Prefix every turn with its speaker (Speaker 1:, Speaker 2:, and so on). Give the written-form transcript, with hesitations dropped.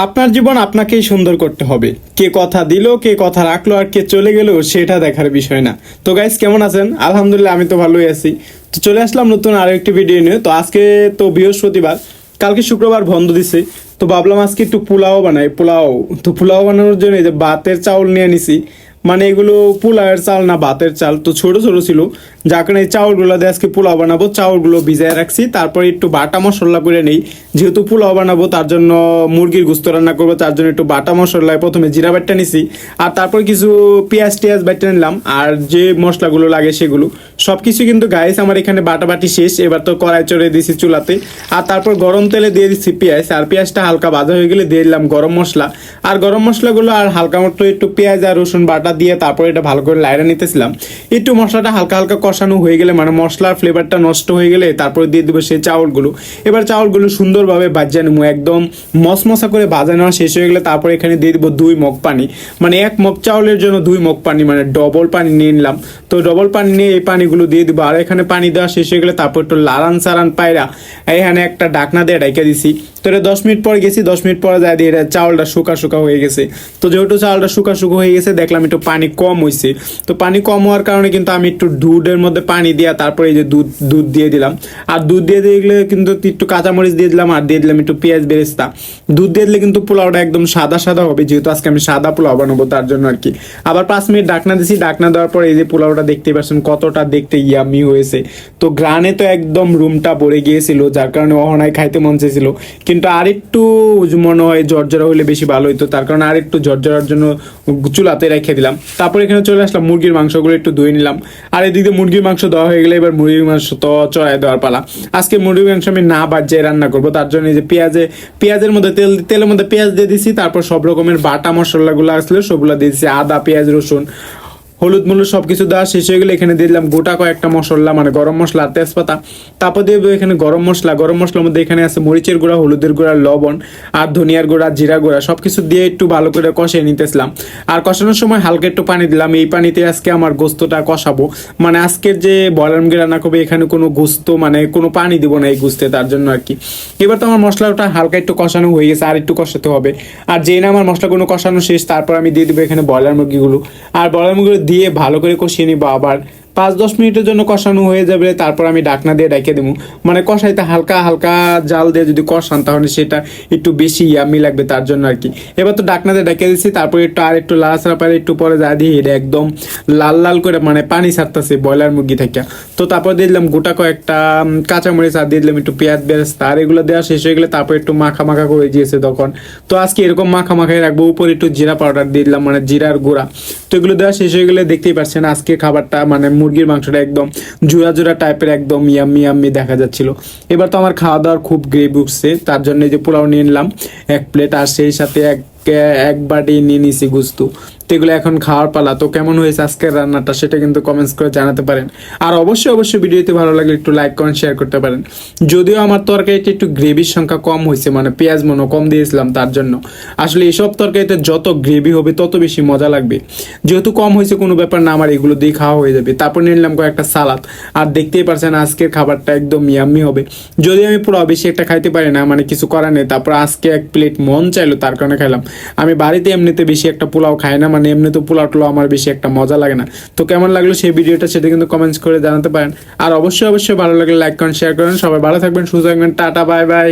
Speaker 1: আপনার জীবন আপনাকেই সুন্দর করতে হবে। কে কথা দিল, কে কথা রাখলো, আর কে চলে গেল সেটা দেখার বিষয় না। তো গাইস, কেমন আছেন? আলহামদুলিল্লাহ, আমি তো ভালোই আছি। তো চলে আসলাম নতুন আরো একটি ভিডিও নিয়ে। তো আজকে তো বৃহস্পতিবার, কালকে শুক্রবার বন্ধ দিছে। তো ভাবলাম আজকে একটু পোলাও বানাই। পোলাও বানানোর জন্য এই যে ভাতের চাউল নিয়ে নিছি। মানে এগুলো পোলাওয়ের চাল না, ভাতের চাল। তো ছোট ছোট ছিল, যার কারণে এই চাউলগুলো দিয়ে আজকে পোলাও বানাবো। চাউলগুলো ভিজায় রাখছি, তারপরে একটু বাটা মশলা করে নেই। যেহেতু পোলাও বানাবো, তার জন্য মুরগির গোস্ত রান্না করবো, তার জন্য একটু বাটা মশলায় প্রথমে জিরা বাটা নিছি, আর তারপর কিছু পেঁয়াজ টিয়াজ বাটা নিলাম, আর যে মশলাগুলো লাগে সেগুলো সব কিছু। কিন্তু গাইস, আমার এখানে বাটাবাটি শেষ। এবার তো কড়াই চড়ে দিয়েছি চুলাতে, আর তারপর গরম তেলে দিয়ে দিচ্ছি পেঁয়াজ, আর পেঁয়াজটা হালকা ভাজা হয়ে গেলে দিয়ে দিলাম গরম মশলা। আর গরম মশলাগুলো আর হালকা মতো একটু পেঁয়াজ আর রসুন বাটা দিয়ে তারপর এটা ভালো করে লাইরা নিতেছিলাম। একটু মশলাটা হালকা হালকা কষানো হয়ে গেলে, মানে মশলার ফ্লেভারটা নষ্ট হয়ে গেলে তারপরে দিয়ে দেবো সেই চাউলগুলো। এবার চাউলগুলো সুন্দরভাবে ভাজা নেবো, একদম মশমশা করে ভাজা নেওয়া শেষ হয়ে গেলে তারপরে এখানে দিয়ে দেবো 2 মগ পানি। মানে 1 মগ চাউলের জন্য 2 মগ পানি, মানে ডবল পানি নিয়ে নিলাম। তো ডবল পানি নিয়ে এই পানিগুলো দিয়ে দিবো। আর এখানে পানি দেওয়া শেষ হয়ে গেলে তারপর একটু লারান সারান পায়রা এখানে একটা ডাকনা দিয়ে ডাইকা দিছি। তো এটা 10 মিনিট পর গেছি, 10 মিনিট পরে যায় দিয়ে এটা চাউলটা শুকা শুকা হয়ে গেছে। তো যেহেতু চাউলটা শুকা শুকা হয়ে গেছে, দেখলাম একটু পানি কম হয়েছে। তো পানি কম হওয়ার কারণে কিন্তু আমি একটু দুধের মধ্যে পানি দিয়া তারপরে এই যে দুধ দিয়ে দিলাম। আর দুধ দিয়ে দিলে কিন্তু একটু কাঁচামরিচ দিয়ে দিলাম, আর দিয়ে দিলাম একটু পেঁয়াজ বেরেস্তা। দুধ দিয়ে দিলে কিন্তু পোলাওটা একদম সাদা সাদা হবে, যেহেতু আজকে আমি সাদা পোলাও বানাবো তার জন্য আর কি। আবার 5 মিনিট ডাকনা দিছি। ডাকনা দেওয়ার পর এই যে পোলাওটা দেখতেই পাচ্ছেন কতটা দেখতে ইয়ামি হয়েছে। তো গ্রানে তো একদম রুমটা ভরে গিয়েছিল, যার কারণে অহনায় খাইতে মন চেয়েছিল। কিন্তু আর একটু মনে হয় জর্জরা হইলে বেশি ভালো হইতো, তার কারণে আর একটু জর্জরার জন্য চুলাতে রেখে দিলাম। তারপর এখানে চলে আসলাম, মুরগির মাংসগুলো একটু ধুয়ে নিলাম। আর এদিকে মুরগির মাংস দেওয়া হয়ে গেলে এবার মুরগির মাংস তো চড়াই দেওয়ার পালা। আজকে মুরগির মাংস আমি না বাজিয়ে রান্না করবো, তার জন্য এই যে পেঁয়াজের মধ্যে তেলের মধ্যে পেঁয়াজ দিয়ে দিছি। তারপর সব রকমের বাটা মশলাগুলো আসলে সবগুলো দিয়ে দিছি, আদা পেঁয়াজ রসুন হলুদ মূল্য সবকিছু দেওয়া শেষ হয়ে গেলে এখানে দিয়ে দিলাম গোটা কয়েকটা মশলা, মানে গরম মশলা আর তেজপাতা। তারপর দিয়ে এখানে গরম মশলার মধ্যে এখানে আছে মরিচের গুঁড়া, হলুদের গুঁড়া, লবণ আর ধনিয়ার গুঁড়া, জিরা গুঁড়া সবকিছু দিয়ে একটু ভালো করে কষিয়ে নিতেছিলাম। আর কষানোর সময় হালকা একটু পানি দিলাম। এই পানিতে আজকে আমার গোস্তটা কষাবো। মানে আজকের যে ব্রয়লার মুরগি রান্না করবে, এখানে কোনো গোস্ত মানে কোনো পানি দিব না এই গোস্তে, তার জন্য আর কি। এবার তো আমার মশলাটা হালকা একটু কষানো হয়ে গেছে, আর একটু কষাতে হবে। আর যেই না আমার মশলাগুলো কষানো শেষ, তারপর আমি দিয়ে দেবো এখানে ব্রয়লার মুরগিগুলো। আর ব্রয়লার মুরগিগুলো দিয়ে ভালো করে কষিয়ে নিবো। আবার 5-10 মিনিটের জন্য কষানো হয়ে যাবে, তারপর আমি ডাকনা দিয়ে ডেকে দেবো। মানে কষাইতে হালকা হালকা জাল দিয়ে যদি কষান, তাহলে সেটা একটু বেশি ইয়ামি লাগবে, তার জন্য আর কি। এবার তো ডাকনা দিয়ে ডেকে দিচ্ছি, তারপর একটু আর একটু লাড়াচাড়া পারে একটু পরে যা দিয়ে এটা একদম লাল লাল করে মানে পানি ছাড়তেছে ব্রয়লার মুরগি থেকে। তো তারপর দিয়ে দিলাম গোটা কয়েকটা কাঁচামরিচ, আর দিয়ে দিলাম একটু পেঁয়াজ বেরেস্তা। আর এগুলো দেওয়া শেষ হয়ে গেলে তারপর একটু মাখা মাখা করে দিয়েছে তখন। তো আজকে এরকম মাখা মাখাই রাখবো। উপরে একটু জিরা পাউডার দিয়ে দিলাম, মানে জিরার গুঁড়া। তো এগুলো দেওয়া শেষ হয়ে গেলে দেখতেই পাচ্ছেন আজকে খাবারটা মানে মুরগির মাংসটা একদম জোড়া জোড়া টাইপের, একদম ইয়াম্মি ইয়াম্মি দেখা যাচ্ছিল। এবার তো আমার খাওয়া দাওয়ার খুব গ্রেভি উঠছে, তার জন্য এই যে পোলাও নিয়ে নিলাম 1 প্লেট, আর সেই সাথে এক বাটি নিয়ে নিছি গুস্তু। তো এগুলো এখন খাওয়ার পালা। তো কেমন হয়েছে আজকের রান্নাটা সেটা কিন্তু কমেন্টস করে জানাতে পারেন। আর অবশ্যই ভিডিওতে ভালো লাগলে একটু লাইক কমেন্ট শেয়ার করতে পারেন। যদিও আমার তরকারিতে একটু গ্রেভির সংখ্যা কম হয়েছে, মানে পেঁয়াজ মনে কম দিয়েছিলাম, তার জন্য। আসলে এইসব তরকারিতে যত গ্রেভি হবে তত বেশি মজা লাগবে। যেহেতু কম হয়েছে কোনো ব্যাপার না, আমার এগুলো দিয়ে খাওয়া হয়ে যাবে। তারপর নিয়ে নিলাম কয়েকটা সালাদ। আর দেখতেই পারছেন আজকের খাবারটা একদম ইয়াম্মি হবে। যদি আমি পুরো বেশি একটা খাইতে পারি না, মানে কিছু করার নেই। তারপর আজকে 1 প্লেট মন চাইলো, তার কারণে খাইলাম। আমি বাড়িতে এমনিতে বেশি একটা পোলাও খাই না, মানে এমনি তো পোলাও আমার বেশি একটা মজা লাগে না। তো কেমন লাগলো সেই ভিডিওটা সেটা কিন্তু কমেন্টস করে জানাতে পারেন। আর অবশ্যই ভালো লাগলে লাইক করেন, শেয়ার করেন। সবাই ভালো থাকবেন, সুস্থ থাকবেন। Tata, bye bye.